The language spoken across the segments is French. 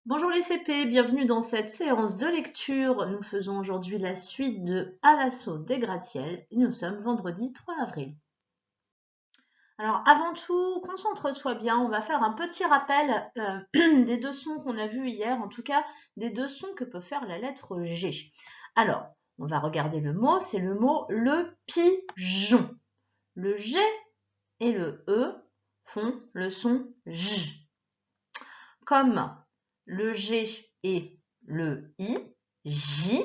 Bonjour les CP, bienvenue dans cette séance de lecture. Nous faisons aujourd'hui la suite de À l'assaut des gratte-ciels et nous sommes vendredi 3 avril. Alors avant tout, concentre-toi bien, on va faire un petit rappel des deux sons qu'on a vus hier, en tout cas des deux sons que peut faire la lettre G. Alors, on va regarder le mot, c'est le mot le pigeon. Le G et le E font le son J. Comme le G et le I, J.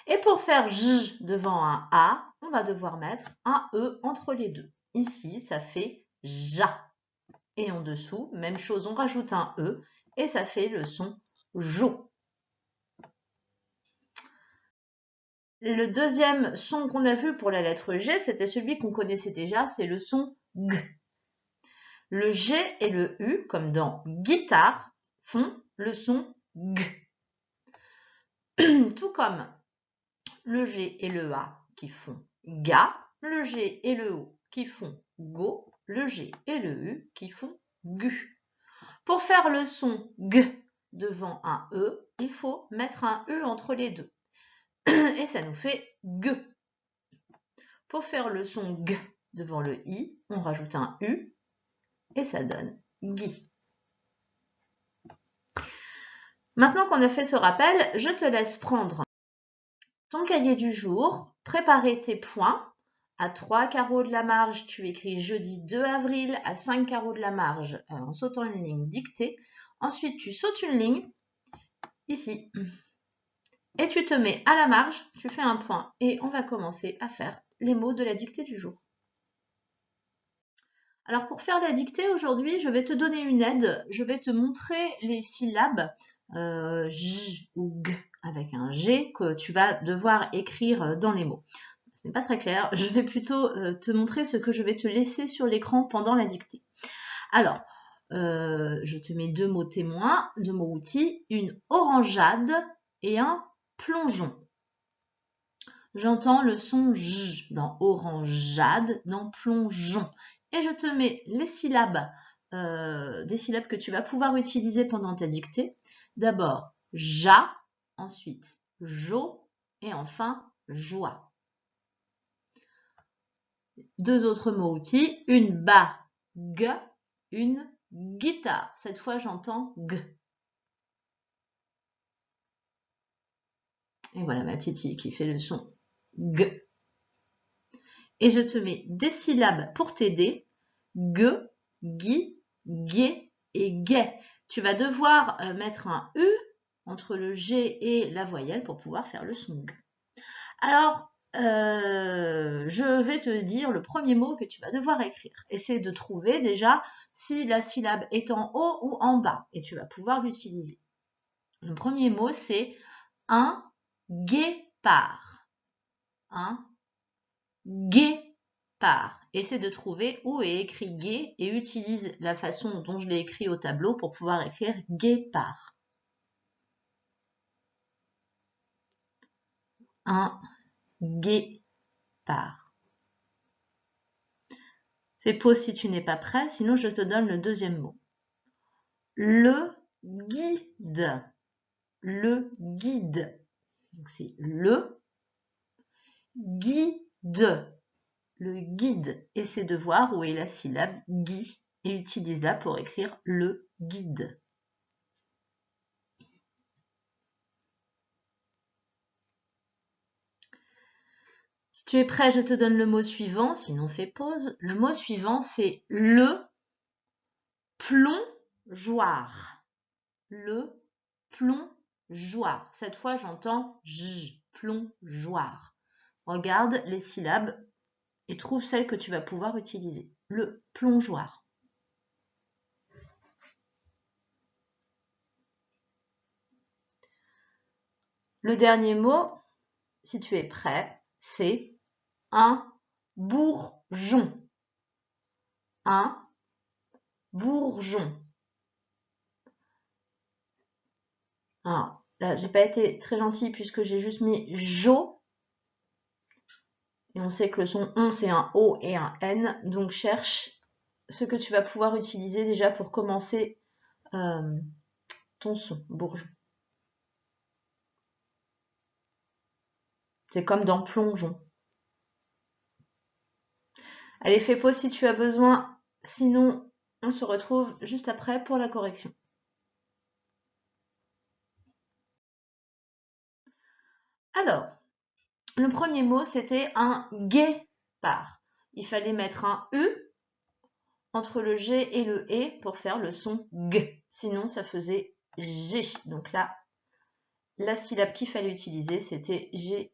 Et pour faire J devant un A, on va devoir mettre un E entre les deux. Ici, ça fait JA. Et en dessous, même chose, on rajoute un E et ça fait le son JO. Le deuxième son qu'on a vu pour la lettre G, c'était celui qu'on connaissait déjà, c'est le son G. Le G et le U, comme dans guitare, font le son G. Tout comme le G et le A qui font ga, le G et le O qui font go, le G et le U qui font gu. Pour faire le son G devant un E, il faut mettre un E entre les deux. Et ça nous fait G. Pour faire le son G devant le I, on rajoute un U et ça donne Gui. Maintenant qu'on a fait ce rappel, je te laisse prendre ton cahier du jour, préparer tes points. À 3 carreaux de la marge, tu écris jeudi 2 avril, à 5 carreaux de la marge, en sautant une ligne dictée. Ensuite, tu sautes une ligne, ici, et tu te mets à la marge, tu fais un point, et on va commencer à faire les mots de la dictée du jour. Alors pour faire la dictée aujourd'hui, je vais te donner une aide, je vais te montrer les syllabes J ou G avec un G que tu vas devoir écrire dans les mots. Ce n'est pas très clair, je vais plutôt te montrer ce que je vais te laisser sur l'écran pendant la dictée. Alors, je te mets deux mots témoins, deux mots outils, une orangeade et un plongeon. J'entends le son J dans orangeade, dans plongeon. Et je te mets les syllabes, des syllabes que tu vas pouvoir utiliser pendant ta dictée. D'abord, ja, ensuite, jo, et enfin, joie. Deux autres mots outils, une bague, une guitare. Cette fois, j'entends G. Et voilà ma petite fille qui fait le son G. Et je te mets des syllabes pour t'aider. G, gui, gué et guet. Tu vas devoir mettre un U entre le G et la voyelle pour pouvoir faire le son G. Alors, je vais te dire le premier mot que tu vas devoir écrire. Essaie de trouver déjà si la syllabe est en haut ou en bas et tu vas pouvoir l'utiliser. Le premier mot, c'est un guépard. Un guépard. Essaie de trouver où est écrit gué et utilise la façon dont je l'ai écrit au tableau pour pouvoir écrire guépard. Un guépard. Fais pause si tu n'es pas prêt, sinon je te donne le deuxième mot. Le guide. Le guide. Donc c'est le guide. Le guide. Essaie de voir où est la syllabe gui et utilise-la pour écrire le guide. Si tu es prêt, je te donne le mot suivant, sinon fais pause. Le mot suivant, c'est le plongeoir. Le plongeoir. Cette fois, j'entends J, plongeoir. Regarde les syllabes et trouve celle que tu vas pouvoir utiliser. Le plongeoir. Le dernier mot, si tu es prêt, c'est un bourgeon. Un bourgeon. Alors, là, j'ai pas été très gentille puisque j'ai juste mis jo. Et on sait que le son on, c'est un O et un N. Donc, cherche ce que tu vas pouvoir utiliser déjà pour commencer ton son, bourgeon. C'est comme dans plongeon. Allez, fais pause si tu as besoin, sinon on se retrouve juste après pour la correction. Alors, le premier mot, c'était un guépard. Il fallait mettre un U entre le G et le E pour faire le son G. Sinon, ça faisait G. Donc là, la syllabe qu'il fallait utiliser, c'était G-U-E.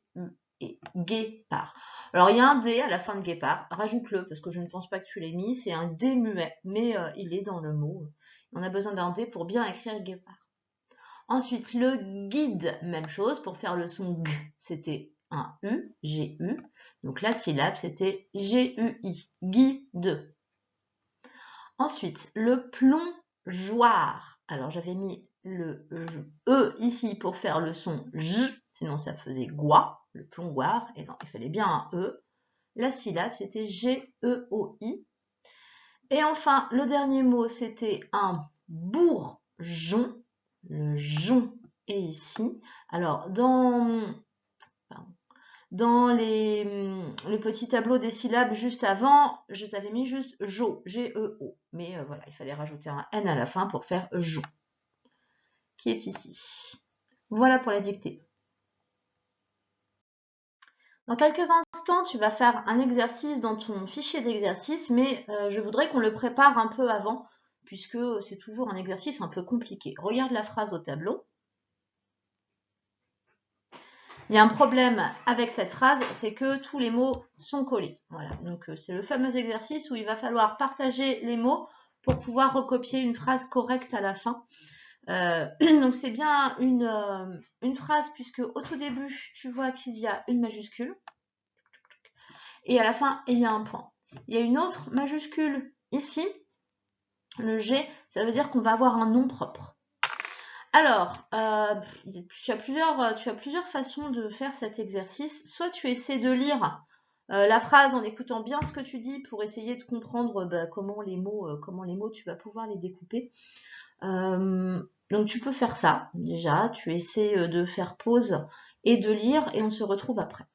Guépard. Alors, il y a un D à la fin de guépard. Rajoute-le, parce que je ne pense pas que tu l'aies mis. C'est un D muet, mais il est dans le mot. On a besoin d'un D pour bien écrire guépard. Ensuite, le guide, même chose, pour faire le son G, c'était un U, G-U. Donc la syllabe, c'était G-U-I, guide. Ensuite, le plongeoir. Alors j'avais mis le E ici pour faire le son J, sinon ça faisait goi, le plongeoir. Et non, il fallait bien un E. La syllabe, c'était G-E-O-I. Et enfin, le dernier mot, c'était un bourgeon. Le jon est ici. Alors, dans le petit tableau des syllabes juste avant, je t'avais mis juste jo, G-E-O. Mais voilà, il fallait rajouter un N à la fin pour faire jon, qui est ici. Voilà pour la dictée. Dans quelques instants, tu vas faire un exercice dans ton fichier d'exercice, mais je voudrais qu'on le prépare un peu avant, puisque c'est toujours un exercice un peu compliqué. Regarde la phrase au tableau. Il y a un problème avec cette phrase, c'est que tous les mots sont collés. Voilà, donc c'est le fameux exercice où il va falloir partager les mots pour pouvoir recopier une phrase correcte à la fin. Donc c'est bien une phrase puisque au tout début, tu vois qu'il y a une majuscule et à la fin, il y a un point. Il y a une autre majuscule ici, le G, ça veut dire qu'on va avoir un nom propre. Alors, tu as plusieurs façons de faire cet exercice. Soit tu essaies de lire la phrase en écoutant bien ce que tu dis pour essayer de comprendre comment les mots tu vas pouvoir les découper. Donc tu peux faire ça déjà. Tu essaies de faire pause et de lire et on se retrouve après.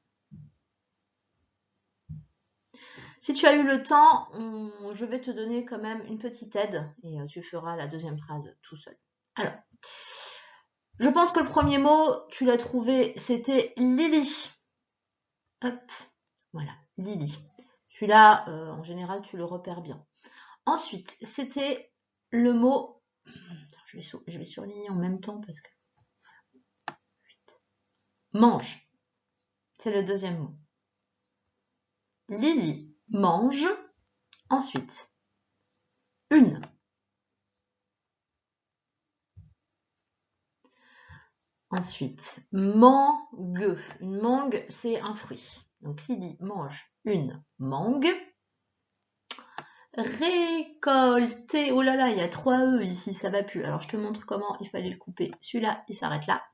Si tu as eu le temps, je vais te donner quand même une petite aide et tu feras la deuxième phrase tout seul. Alors. Je pense que le premier mot, tu l'as trouvé, c'était Lily. Hop, voilà, Lily. Celui-là, en général, tu le repères bien. Ensuite, c'était le mot... Je vais surligner en même temps parce que... Mange. C'est le deuxième mot. Lily mange. Ensuite, une. Ensuite, mangue. Une mangue, c'est un fruit. Donc, Lily mange une mangue. Récolter. Oh là là, il y a 3 E ici, ça va plus. Alors, je te montre comment il fallait le couper. Celui-là, il s'arrête là.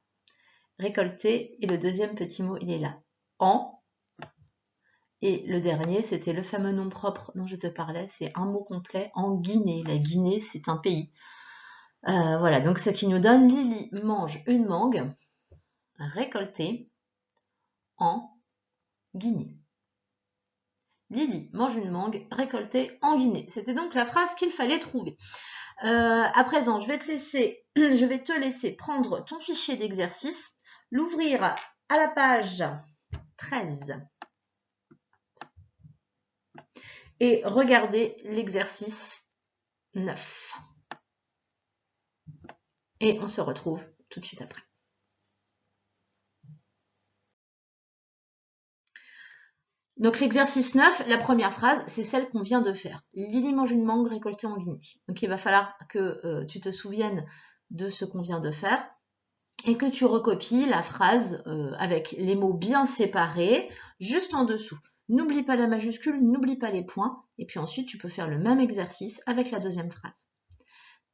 Récolter. Et le deuxième petit mot, il est là. En. Et le dernier, c'était le fameux nom propre dont je te parlais. C'est un mot complet en Guinée. La Guinée, c'est un pays. Voilà, donc ce qui nous donne Lily mange une mangue récoltée en Guinée. Lily mange une mangue récoltée en Guinée. C'était donc la phrase qu'il fallait trouver. À présent, je vais te laisser prendre ton fichier d'exercice, l'ouvrir à la page 13 et regarder l'exercice 9. Et on se retrouve tout de suite après. Donc l'exercice 9, la première phrase, c'est celle qu'on vient de faire. Lily mange une mangue récoltée en Guinée. Donc il va falloir que tu te souviennes de ce qu'on vient de faire et que tu recopies la phrase avec les mots bien séparés juste en dessous. N'oublie pas la majuscule, n'oublie pas les points et puis ensuite tu peux faire le même exercice avec la deuxième phrase.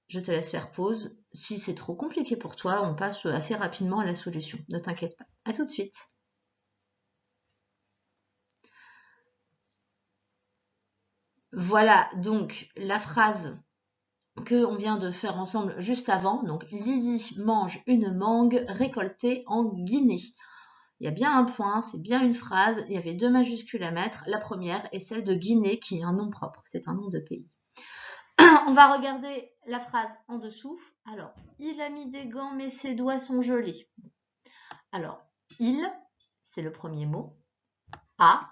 Je te laisse faire pause. Si c'est trop compliqué pour toi, on passe assez rapidement à la solution. Ne t'inquiète pas. À tout de suite. Voilà donc la phrase qu'on vient de faire ensemble juste avant. Donc, Lily mange une mangue récoltée en Guinée. Il y a bien un point, c'est bien une phrase. Il y avait 2 majuscules à mettre. La première est celle de Guinée, qui est un nom propre. C'est un nom de pays. On va regarder la phrase en dessous. Alors, il a mis des gants, mais ses doigts sont gelés. Alors, il, c'est le premier mot. A,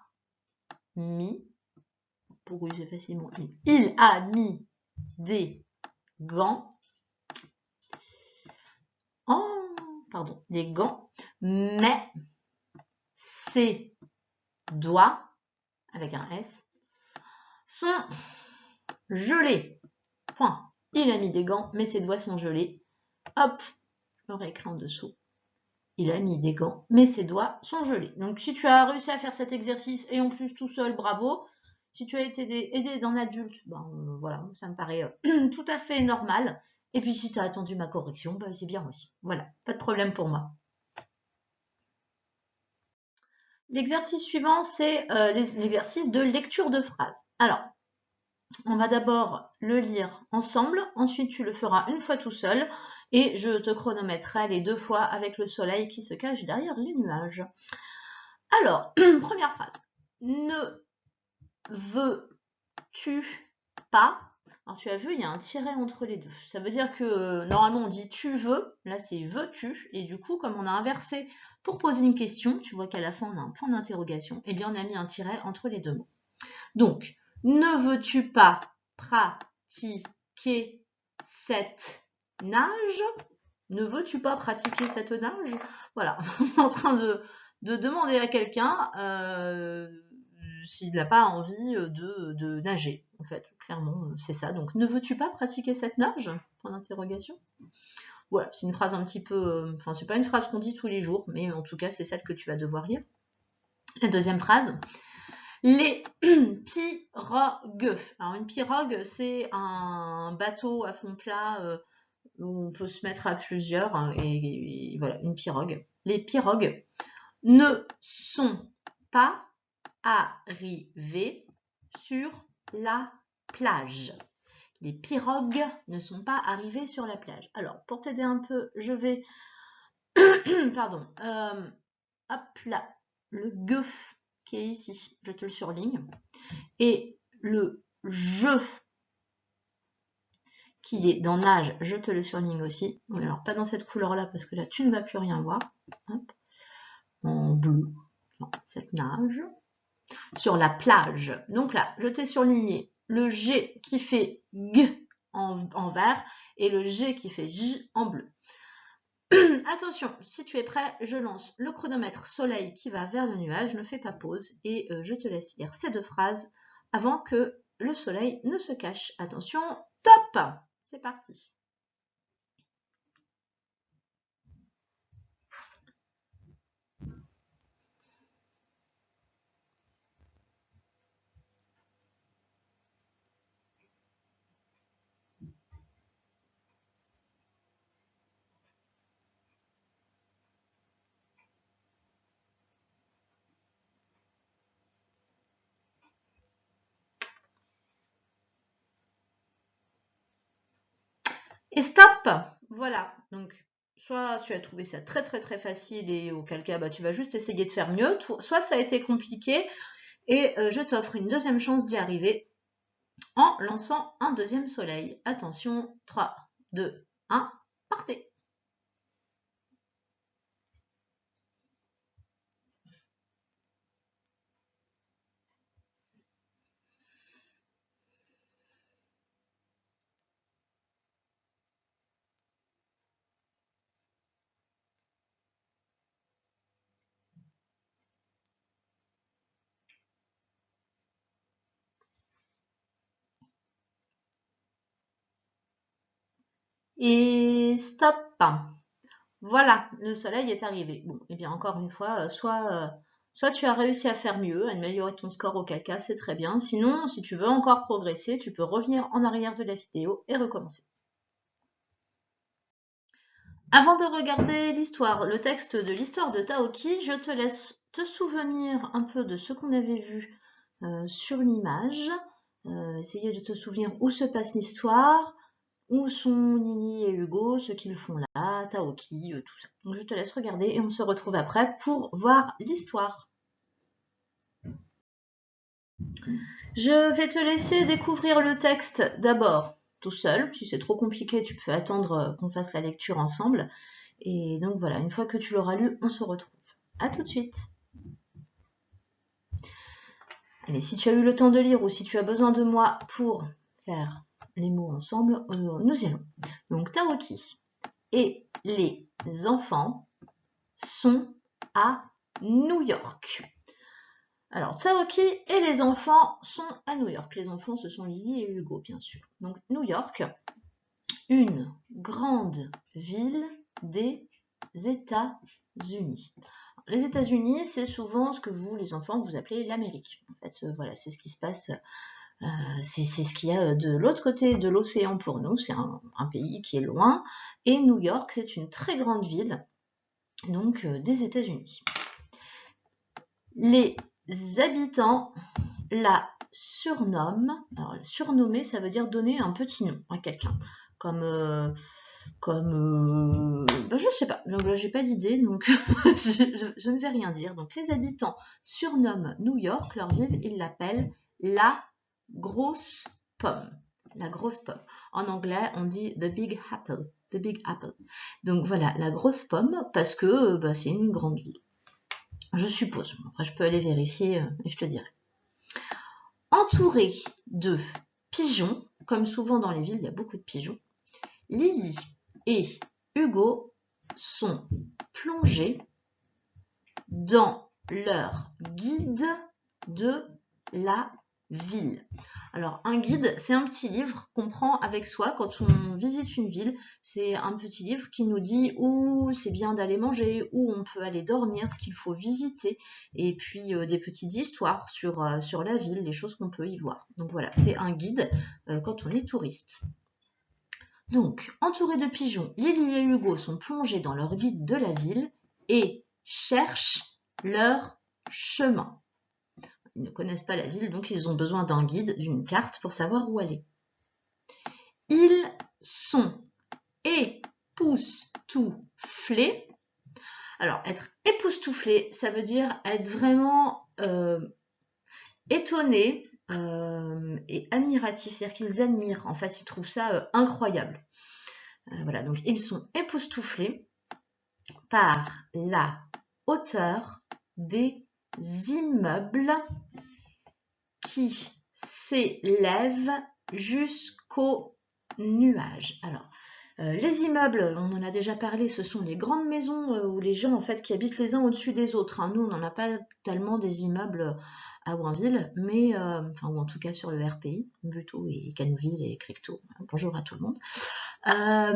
mis, pour user facilement il a mis des gants. Des gants, mais ses doigts, avec un S, sont gelés. Point. Il a mis des gants, mais ses doigts sont gelés. Hop, je le réécris en dessous. Il a mis des gants, mais ses doigts sont gelés. Donc, si tu as réussi à faire cet exercice et en plus tout seul, bravo. Si tu as été aidé d'un adulte, ben voilà, ça me paraît tout à fait normal. Et puis, si tu as attendu ma correction, ben, c'est bien aussi. Voilà, pas de problème pour moi. L'exercice suivant, c'est l'exercice de lecture de phrases. Alors, on va d'abord le lire ensemble, ensuite tu le feras une fois tout seul, et je te chronométrerai les 2 fois avec le soleil qui se cache derrière les nuages. Alors, première phrase. Ne veux-tu pas? Alors tu as vu, il y a un tiret entre les deux. Ça veut dire que normalement on dit tu veux, là c'est veux-tu, et du coup comme on a inversé pour poser une question, tu vois qu'à la fin on a un point d'interrogation, et bien on a mis un tiret entre les 2 mots. Donc, ne veux-tu pas pratiquer cette nage? Ne veux-tu pas pratiquer cette nage? Voilà, on est en train de demander à quelqu'un s'il n'a pas envie de nager. En fait, clairement, c'est ça. Donc, ne veux-tu pas pratiquer cette nage? Point d'interrogation. Voilà, c'est une phrase un petit peu... Enfin, c'est pas une phrase qu'on dit tous les jours, mais en tout cas, c'est celle que tu vas devoir lire. La deuxième phrase. Les pirogues. Alors, une pirogue, c'est un bateau à fond plat où on peut se mettre à plusieurs. Hein, et voilà, une pirogue. Les pirogues ne sont pas arrivées sur la plage. Les pirogues ne sont pas arrivées sur la plage. Alors, pour t'aider un peu, je vais... Pardon. Hop là. Le gueux qui est ici, je te le surligne. Et le je qui est dans nage, je te le surligne aussi. Alors, pas dans cette couleur-là, parce que là, tu ne vas plus rien voir. Hop. En bleu, non, cette nage. Sur la plage. Donc là, je t'ai surligné le G qui fait G en vert et le G qui fait J en bleu. Attention, si tu es prêt, je lance le chronomètre soleil qui va vers le nuage, ne fais pas pause et je te laisse lire ces 2 phrases avant que le soleil ne se cache. Attention, top! C'est parti. Et stop! Voilà, donc soit tu as trouvé ça très très très facile et auquel cas bah, tu vas juste essayer de faire mieux, soit ça a été compliqué et je t'offre une deuxième chance d'y arriver en lançant un deuxième soleil. Attention, 3, 2, 1, partez! Et stop! Voilà, le soleil est arrivé. Bon, et bien encore une fois, soit tu as réussi à faire mieux, à améliorer ton score auquel cas, c'est très bien. Sinon, si tu veux encore progresser, tu peux revenir en arrière de la vidéo et recommencer. Avant de regarder l'histoire, le texte de l'histoire de Taoki, je te laisse te souvenir un peu de ce qu'on avait vu sur l'image. Essayer de te souvenir où se passe l'histoire, où sont Lily et Hugo, ce qu'ils font là, Taoki, tout ça. Donc je te laisse regarder et on se retrouve après pour voir l'histoire. Je vais te laisser découvrir le texte d'abord tout seul. Si c'est trop compliqué, tu peux attendre qu'on fasse la lecture ensemble. Et donc voilà, une fois que tu l'auras lu, on se retrouve. À tout de suite. Allez, si tu as eu le temps de lire ou si tu as besoin de moi pour faire les mots ensemble, nous y allons. Donc Taoki et les enfants sont à New York. Alors, Taoki et les enfants sont à New York. Les enfants, ce sont Lily et Hugo, bien sûr. Donc, New York, une grande ville des États-Unis. Les États-Unis, c'est souvent ce que vous, les enfants, vous appelez l'Amérique. En fait, voilà, c'est ce qui se passe, c'est ce qu'il y a de l'autre côté de l'océan pour nous. C'est un pays qui est loin. Et New York, c'est une très grande ville, donc des États-Unis. Les habitants la surnomment. Alors, surnommer, ça veut dire donner un petit nom à quelqu'un. Je sais pas, donc là j'ai pas d'idée, donc je ne vais rien dire. Donc les habitants surnomment New York, leur ville, ils l'appellent la grosse pomme. La grosse pomme. En anglais, on dit the big apple. The big apple. Donc voilà, la grosse pomme, parce que c'est une grande ville. Je suppose. Après, je peux aller vérifier et je te dirai. Entouré de pigeons, comme souvent dans les villes, il y a beaucoup de pigeons, Lily et Hugo sont plongés dans leur guide de la ville. Alors, un guide, c'est un petit livre qu'on prend avec soi quand on visite une ville. C'est un petit livre qui nous dit où c'est bien d'aller manger, où on peut aller dormir, ce qu'il faut visiter, et puis des petites histoires sur la ville, les choses qu'on peut y voir. Donc voilà, c'est un guide quand on est touriste. Donc, entourés de pigeons, Lily et Hugo sont plongés dans leur guide de la ville et cherchent leur chemin. Ils ne connaissent pas la ville, donc ils ont besoin d'un guide, d'une carte pour savoir où aller. Ils sont époustouflés. Alors, être époustouflé, ça veut dire être vraiment étonné et admiratif. C'est-à-dire qu'ils admirent, en fait, ils trouvent ça incroyable. Voilà, donc ils sont époustouflés par la hauteur des immeubles qui s'élèvent jusqu'aux nuages. Alors, les immeubles, on en a déjà parlé, ce sont les grandes maisons où les gens en fait qui habitent les uns au-dessus des autres. Hein. Nous, on n'en a pas tellement des immeubles à Ouinville, mais ou en tout cas sur le RPI, Buteau et Canouville et Cricto. Bonjour à tout le monde.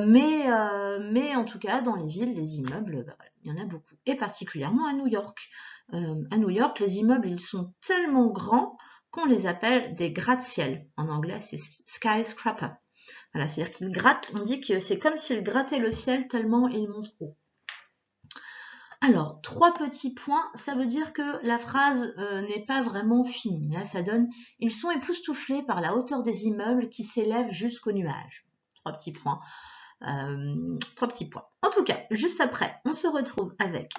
Mais en tout cas, dans les villes, les immeubles, il y en a beaucoup, et particulièrement à New York. À New York, les immeubles, ils sont tellement grands qu'on les appelle des gratte-ciel. En anglais, c'est skyscraper. Voilà, c'est-à-dire qu'ils grattent, on dit que c'est comme s'ils grattaient le ciel tellement ils montent haut. Alors, 3 petits points, ça veut dire que la phrase n'est pas vraiment finie. Là, ça donne « Ils sont époustouflés par la hauteur des immeubles qui s'élèvent jusqu'aux nuages ». 3 petits points. 3 petits points. En tout cas, juste après, on se retrouve avec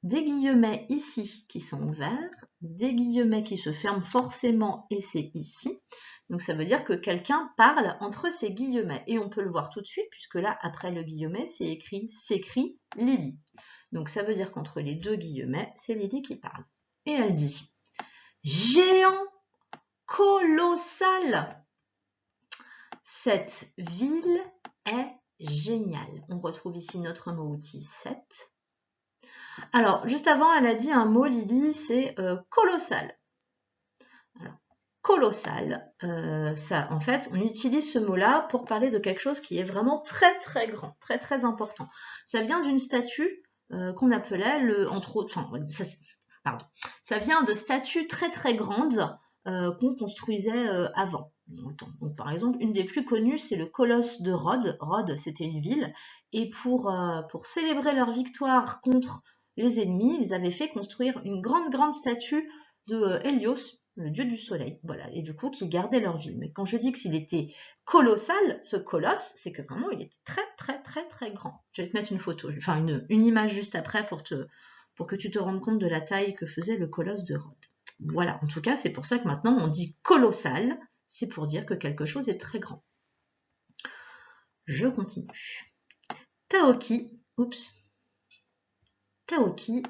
des guillemets ici qui sont ouverts, des guillemets qui se ferment forcément et c'est ici. Donc ça veut dire que quelqu'un parle entre ces guillemets. Et on peut le voir tout de suite puisque là, après le guillemet, c'est écrit « s'écrit Lily ». Donc ça veut dire qu'entre les 2 guillemets, c'est Lily qui parle. Et elle dit « Géant colossal ! Cette ville est géniale ». On retrouve ici notre mot outil 7. Alors, juste avant, elle a dit un mot, Lily, c'est colossal. Alors, colossal, ça, en fait, on utilise ce mot-là pour parler de quelque chose qui est vraiment très très grand, très très important. Ça vient d'une statue qu'on appelait, entre autres, ça vient de statues très très grandes qu'on construisait avant. Donc, par exemple, une des plus connues, c'est le colosse de Rhodes. Rhodes, c'était une ville, et pour célébrer leur victoire contre les ennemis, ils avaient fait construire une grande statue de Hélios, le dieu du soleil, voilà, et du coup qui gardait leur ville. Mais quand je dis que s'il était colossal, ce colosse, c'est que vraiment il était très très très très grand. Je vais te mettre une photo, enfin une image juste après pour que tu te rendes compte de la taille que faisait le colosse de Rhodes. Voilà, en tout cas c'est pour ça que maintenant on dit colossal, c'est pour dire que quelque chose est très grand. Je continue. Taoki, oups, Taoki,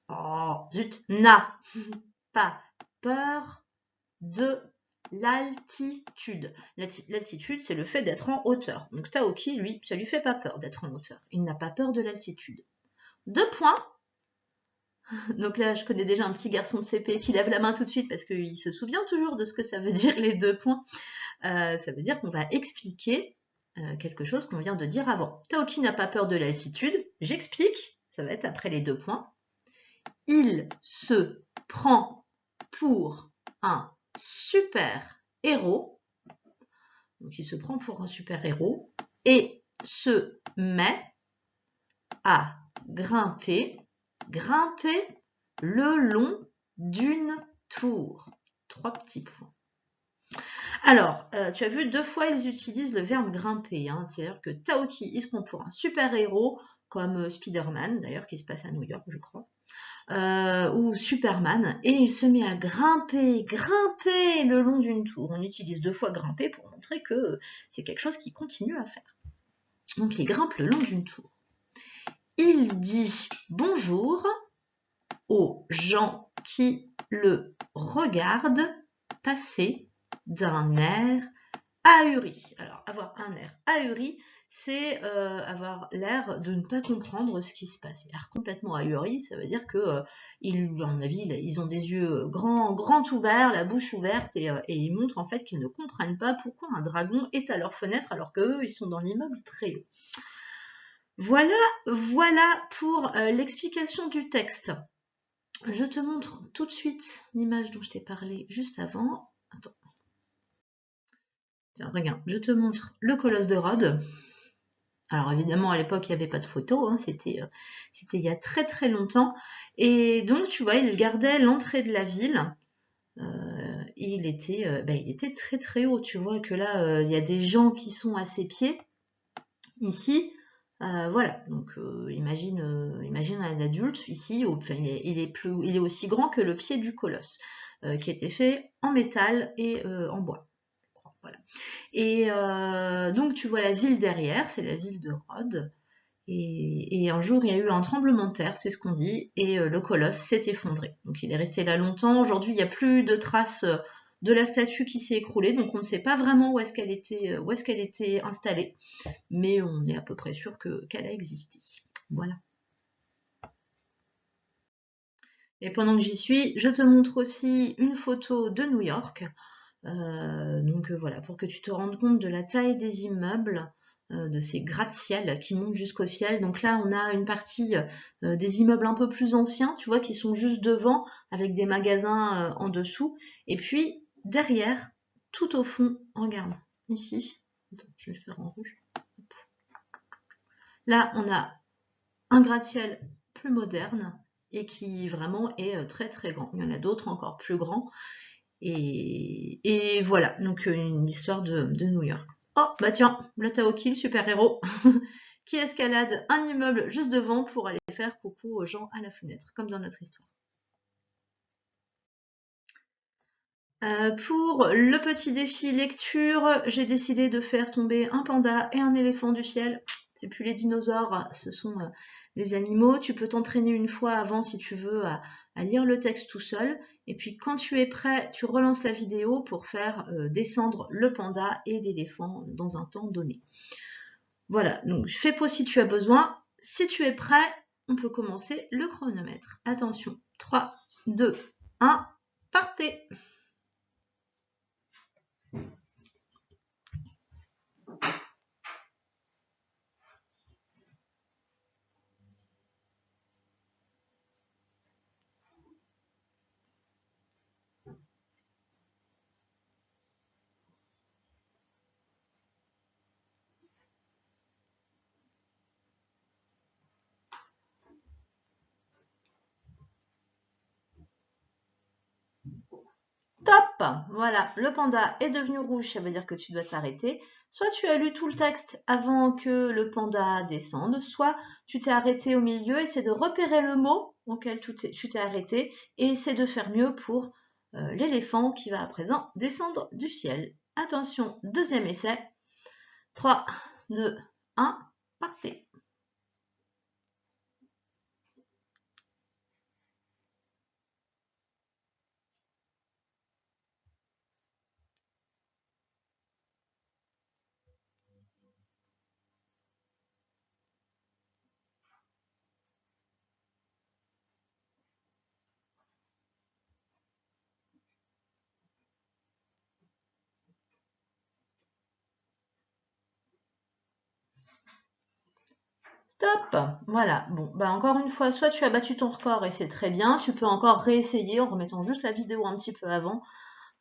oh zut, n'a pas peur de l'altitude. L'altitude, c'est le fait d'être en hauteur. Donc Taoki, lui, ça lui fait pas peur d'être en hauteur. Il n'a pas peur de l'altitude. 2 points. Donc là, je connais déjà un petit garçon de CP qui lève la main tout de suite parce qu'il se souvient toujours de ce que ça veut dire les 2 points. Ça veut dire qu'on va expliquer quelque chose qu'on vient de dire avant. Taoki n'a pas peur de l'altitude. J'explique. Ça va être après les 2 points. Il se prend pour un super héros, donc il se prend pour un super héros, et se met à grimper le long d'une tour. 3 petits points. Alors, tu as vu 2 fois ils utilisent le verbe grimper, hein, c'est-à-dire que Taoki il se prend pour un super héros, comme Spider-Man d'ailleurs, qui se passe à New York, je crois. Ou Superman, et il se met à grimper le long d'une tour. On utilise 2 fois grimper pour montrer que c'est quelque chose qu'il continue à faire. Donc il grimpe le long d'une tour. Il dit bonjour aux gens qui le regardent passer d'un air ahuri. Alors, avoir un air ahuri, c'est avoir l'air de ne pas comprendre ce qui se passe. L'air complètement ahuri, ça veut dire que, à mon avis, ils ont des yeux grands ouverts, la bouche ouverte, et ils montrent en fait qu'ils ne comprennent pas pourquoi un dragon est à leur fenêtre alors qu'eux, ils sont dans l'immeuble très haut. Voilà pour l'explication du texte. Je te montre tout de suite l'image dont je t'ai parlé juste avant. Attends. Tiens, regarde, je te montre le colosse de Rhodes. Alors évidemment, à l'époque, il n'y avait pas de photo, hein, c'était il y a très très longtemps. Et donc, tu vois, il gardait l'entrée de la ville. Et il était très très haut. Tu vois que là, il y a des gens qui sont à ses pieds, ici. Voilà, donc imagine un adulte ici, enfin, il est aussi grand que le pied du colosse, qui était fait en métal et en bois. Voilà. Et donc tu vois la ville derrière, c'est la ville de Rhodes. Et un jour, il y a eu un tremblement de terre, c'est ce qu'on dit, et le colosse s'est effondré. Donc il est resté là longtemps. Aujourd'hui, il n'y a plus de traces de la statue qui s'est écroulée, donc on ne sait pas vraiment où est-ce qu'elle était installée, mais on est à peu près sûr qu'elle a existé. Voilà. Et pendant que j'y suis, je te montre aussi une photo de New York. Donc voilà, pour que tu te rendes compte de la taille des immeubles, de ces gratte-ciel qui montent jusqu'au ciel. Donc là, on a une partie des immeubles un peu plus anciens, tu vois, qui sont juste devant, avec des magasins en dessous. Et puis, derrière, tout au fond, regarde, ici. Attends, je vais faire en rouge. Là, on a un gratte-ciel plus moderne et qui vraiment est très très grand. Il y en a d'autres encore plus grands. Et voilà, donc une histoire de New York. Oh, bah tiens, le Taoki, le super-héros, qui escalade un immeuble juste devant pour aller faire coucou aux gens à la fenêtre, comme dans notre histoire. Pour le petit défi lecture, j'ai décidé de faire tomber un panda et un éléphant du ciel. C'est plus les dinosaures, ce sont des animaux. Tu peux t'entraîner une fois avant si tu veux à lire le texte tout seul. Et puis quand tu es prêt, tu relances la vidéo pour faire descendre le panda et l'éléphant dans un temps donné. Voilà, donc fais pause si tu as besoin. Si tu es prêt, on peut commencer le chronomètre. Attention, 3, 2, 1, partez! Voilà, le panda est devenu rouge, ça veut dire que tu dois t'arrêter. Soit tu as lu tout le texte avant que le panda descende, soit tu t'es arrêté au milieu, essaie de repérer le mot auquel tu t'es arrêté et essaie de faire mieux pour l'éléphant qui va à présent descendre du ciel. Attention, deuxième essai. 3, 2, 1, partez. Stop! Voilà. Bon, bah encore une fois, soit tu as battu ton record et c'est très bien, tu peux encore réessayer en remettant juste la vidéo un petit peu avant.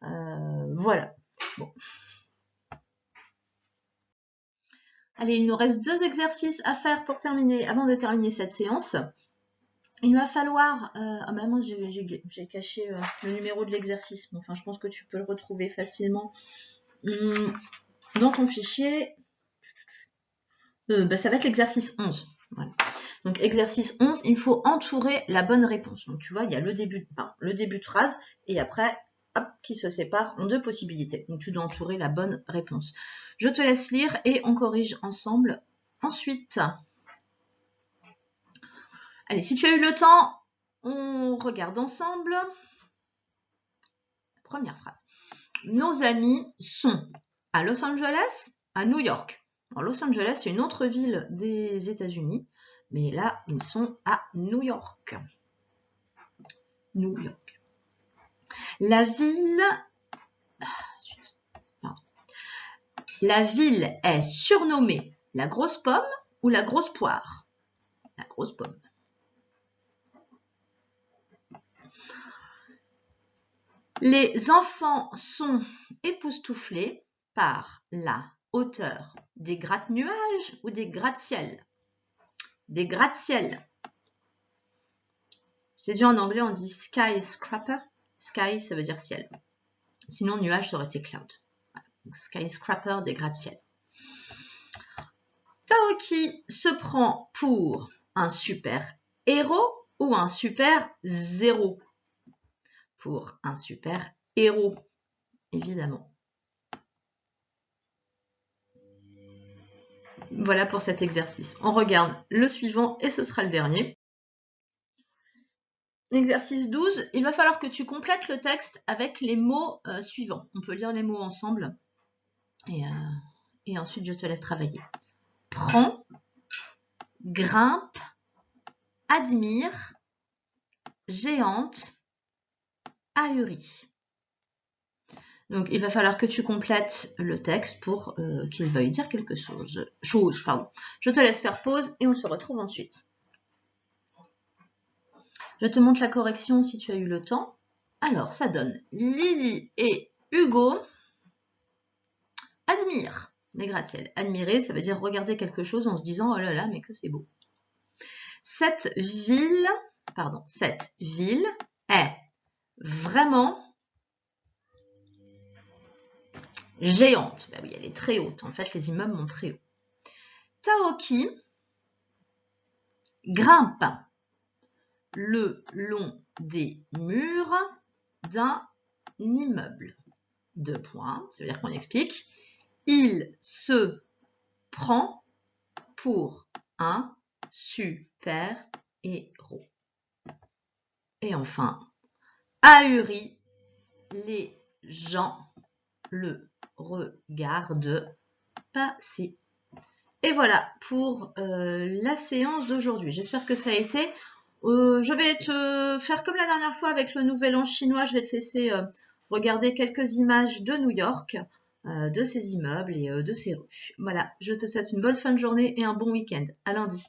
Voilà. Bon. Allez, il nous reste 2 exercices à faire pour terminer, avant de terminer cette séance. Il va falloir... ah bah moi j'ai caché le numéro de l'exercice. Enfin, je pense que tu peux le retrouver facilement dans ton fichier. Bah, ça va être l'exercice 11. Voilà. Donc, exercice 11, il faut entourer la bonne réponse. Donc, tu vois, il y a le début de phrase et après, hop, qui se sépare en 2 possibilités. Donc, tu dois entourer la bonne réponse. Je te laisse lire et on corrige ensemble ensuite. Allez, si tu as eu le temps, on regarde ensemble. Première phrase. Nos amis sont à Los Angeles, à New York. Alors, Los Angeles, c'est une autre ville des États-Unis, mais là, ils sont à New York. New York. La ville est surnommée la grosse pomme ou la grosse poire? La grosse pomme. Les enfants sont époustouflés par la hauteur des gratte-nuages ou des gratte-ciel? Des gratte-ciel. J'ai dit en anglais, on dit skyscraper. Sky, ça veut dire ciel. Sinon, nuage, ça aurait été cloud. Voilà. Skyscraper, des gratte-ciel. Taoki se prend pour un super héros ou un super zéro? Pour un super héros, évidemment. Voilà pour cet exercice. On regarde le suivant et ce sera le dernier. Exercice 12, il va falloir que tu complètes le texte avec les mots suivants. On peut lire les mots ensemble et ensuite je te laisse travailler. Prend, grimpe, admire, géante, ahurie. Donc, il va falloir que tu complètes le texte pour qu'il veuille dire quelque chose. Je te laisse faire pause et on se retrouve ensuite. Je te montre la correction si tu as eu le temps. Alors, ça donne Lily et Hugo admirent les gratte-ciel. Admirer, ça veut dire regarder quelque chose en se disant « Oh là là, mais que c'est beau ». Cette ville est vraiment géante. Ben oui, elle est très haute. En fait, les immeubles montent très haut. Taoki grimpe le long des murs d'un immeuble. 2 points, ça veut dire qu'on explique. Il se prend pour un super héros. Et enfin, ahuri, les gens le regardent passer. Et voilà pour la séance d'aujourd'hui. J'espère que ça a été. Je vais te faire comme la dernière fois avec le Nouvel An chinois. Je vais te laisser regarder quelques images de New York, de ces immeubles et de ces rues. Voilà, je te souhaite une bonne fin de journée et un bon week-end. À lundi.